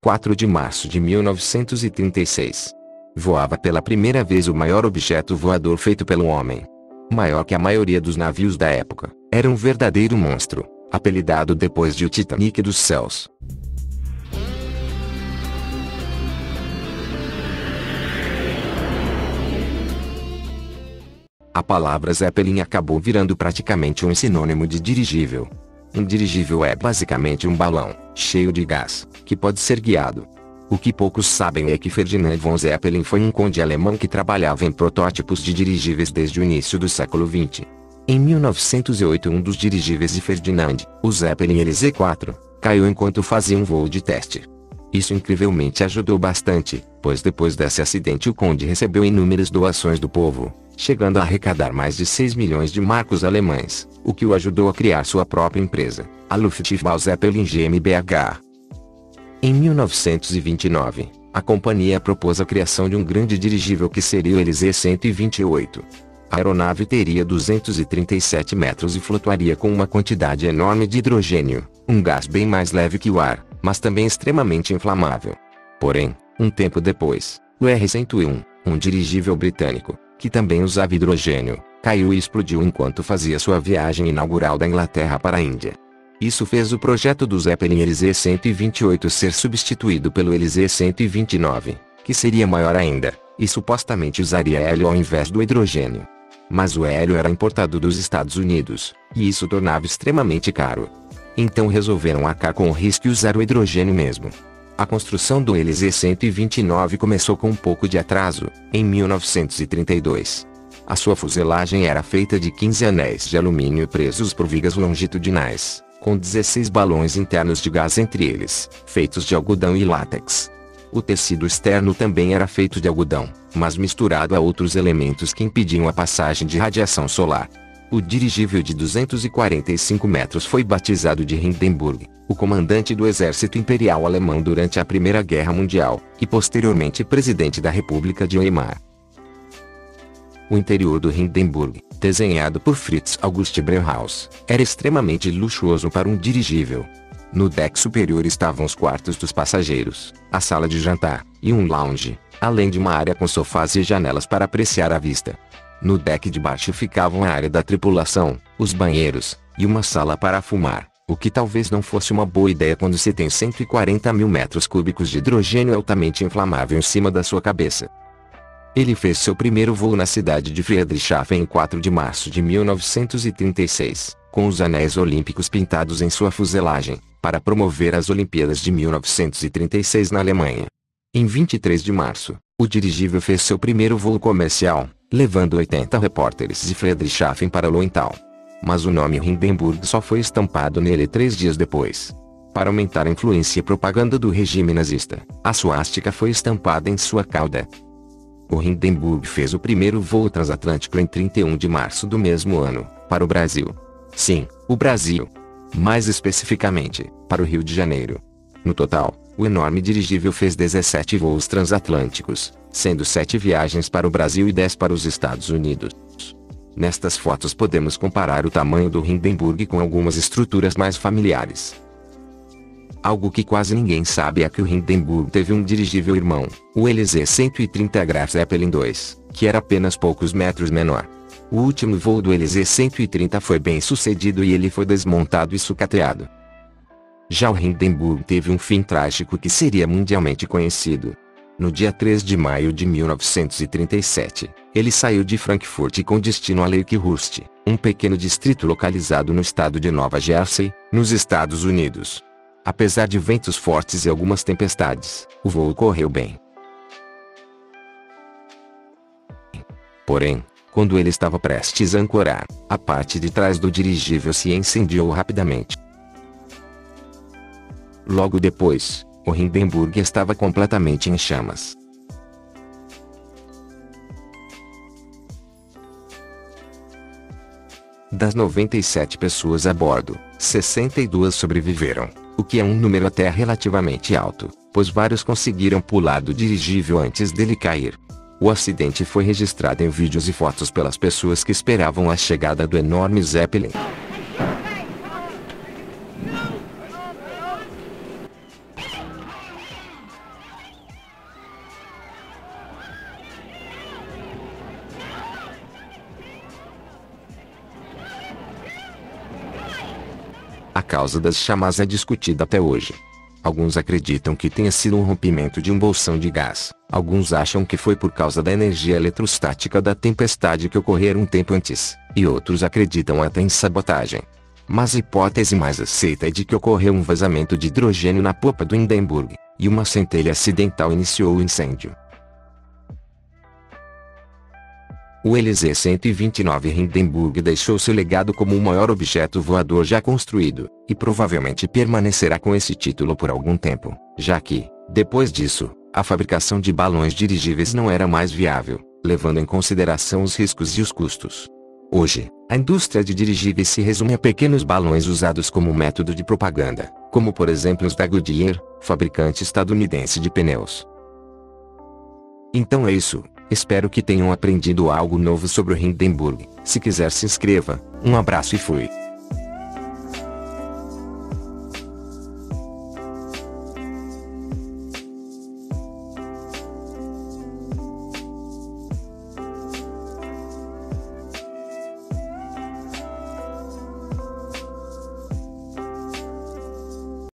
4 de março de 1936. Voava pela primeira vez o maior objeto voador feito pelo homem. Maior que a maioria dos navios da época, era um verdadeiro monstro, apelidado depois de o Titanic dos céus. A palavra Zeppelin acabou virando praticamente um sinônimo de dirigível. Um dirigível é basicamente um balão, cheio de gás, que pode ser guiado. O que poucos sabem é que Ferdinand von Zeppelin foi um conde alemão que trabalhava em protótipos de dirigíveis desde o início do século XX. Em 1908 um dos dirigíveis de Ferdinand, o Zeppelin LZ-4, caiu enquanto fazia um voo de teste. Isso incrivelmente ajudou bastante, pois depois desse acidente o conde recebeu inúmeras doações do povo, chegando a arrecadar mais de 6 milhões de marcos alemães, o que o ajudou a criar sua própria empresa, a Luftwaffe Zeppelin GmbH. Em 1929, a companhia propôs a criação de um grande dirigível que seria o LZ-128. A aeronave teria 237 metros e flutuaria com uma quantidade enorme de hidrogênio, um gás bem mais leve que o ar, mas também extremamente inflamável. Porém, um tempo depois, o R-101, um dirigível britânico, que também usava hidrogênio, caiu e explodiu enquanto fazia sua viagem inaugural da Inglaterra para a Índia. Isso fez o projeto do Zeppelin LZ-128 ser substituído pelo LZ-129, que seria maior ainda, e supostamente usaria hélio ao invés do hidrogênio. Mas o hélio era importado dos Estados Unidos, e isso tornava extremamente caro. Então resolveram arcar com o risco e usar o hidrogênio mesmo. A construção do LZ-129 começou com um pouco de atraso, em 1932. A sua fuselagem era feita de 15 anéis de alumínio presos por vigas longitudinais, com 16 balões internos de gás entre eles, feitos de algodão e látex. O tecido externo também era feito de algodão, mas misturado a outros elementos que impediam a passagem de radiação solar. O dirigível de 245 metros foi batizado de Hindenburg, o comandante do exército imperial alemão durante a Primeira Guerra Mundial, e posteriormente presidente da República de Weimar. O interior do Hindenburg, desenhado por Fritz August Brennhaus, era extremamente luxuoso para um dirigível. No deck superior estavam os quartos dos passageiros, a sala de jantar, e um lounge, além de uma área com sofás e janelas para apreciar a vista. No deck de baixo ficavam a área da tripulação, os banheiros, e uma sala para fumar, o que talvez não fosse uma boa ideia quando se tem 140 mil metros cúbicos de hidrogênio altamente inflamável em cima da sua cabeça. Ele fez seu primeiro voo na cidade de Friedrichshafen em 4 de março de 1936, com os anéis olímpicos pintados em sua fuselagem, para promover as Olimpíadas de 1936 na Alemanha. Em 23 de março, o dirigível fez seu primeiro voo comercial, levando 80 repórteres de Friedrichshafen para Lowenthal. Mas o nome Hindenburg só foi estampado nele 3 dias depois. Para aumentar a influência e propaganda do regime nazista, a suástica foi estampada em sua cauda. O Hindenburg fez o primeiro voo transatlântico em 31 de março do mesmo ano, para o Brasil. Sim, o Brasil. Mais especificamente, para o Rio de Janeiro. No total, o enorme dirigível fez 17 voos transatlânticos, sendo 7 viagens para o Brasil e 10 para os Estados Unidos. Nestas fotos podemos comparar o tamanho do Hindenburg com algumas estruturas mais familiares. Algo que quase ninguém sabe é que o Hindenburg teve um dirigível irmão, o LZ-130 Graf Zeppelin II, que era apenas poucos metros menor. O último voo do LZ-130 foi bem sucedido e ele foi desmontado e sucateado. Já o Hindenburg teve um fim trágico que seria mundialmente conhecido. No dia 3 de maio de 1937, ele saiu de Frankfurt com destino a Lakehurst, um pequeno distrito localizado no estado de Nova Jersey, nos Estados Unidos. Apesar de ventos fortes e algumas tempestades, o voo correu bem. Porém, quando ele estava prestes a ancorar, a parte de trás do dirigível se incendiou rapidamente. Logo depois, o Hindenburg estava completamente em chamas. Das 97 pessoas a bordo, 62 sobreviveram, o que é um número até relativamente alto, pois vários conseguiram pular do dirigível antes dele cair. O acidente foi registrado em vídeos e fotos pelas pessoas que esperavam a chegada do enorme Zeppelin. causa das chamas é discutida até hoje. Alguns acreditam que tenha sido um rompimento de um bolsão de gás. Alguns acham que foi por causa da energia eletrostática da tempestade que ocorrera um tempo antes, e outros acreditam até em sabotagem. Mas a hipótese mais aceita é de que ocorreu um vazamento de hidrogênio na popa do Hindenburg, e uma centelha acidental iniciou o incêndio. O LZ-129 Hindenburg deixou seu legado como o maior objeto voador já construído, e provavelmente permanecerá com esse título por algum tempo, já que, depois disso, a fabricação de balões dirigíveis não era mais viável, levando em consideração os riscos e os custos. Hoje, a indústria de dirigíveis se resume a pequenos balões usados como método de propaganda, como por exemplo os da Goodyear, fabricante estadunidense de pneus. Então é isso. Espero que tenham aprendido algo novo sobre o Hindenburg. Se quiser, se inscreva. Um abraço e fui.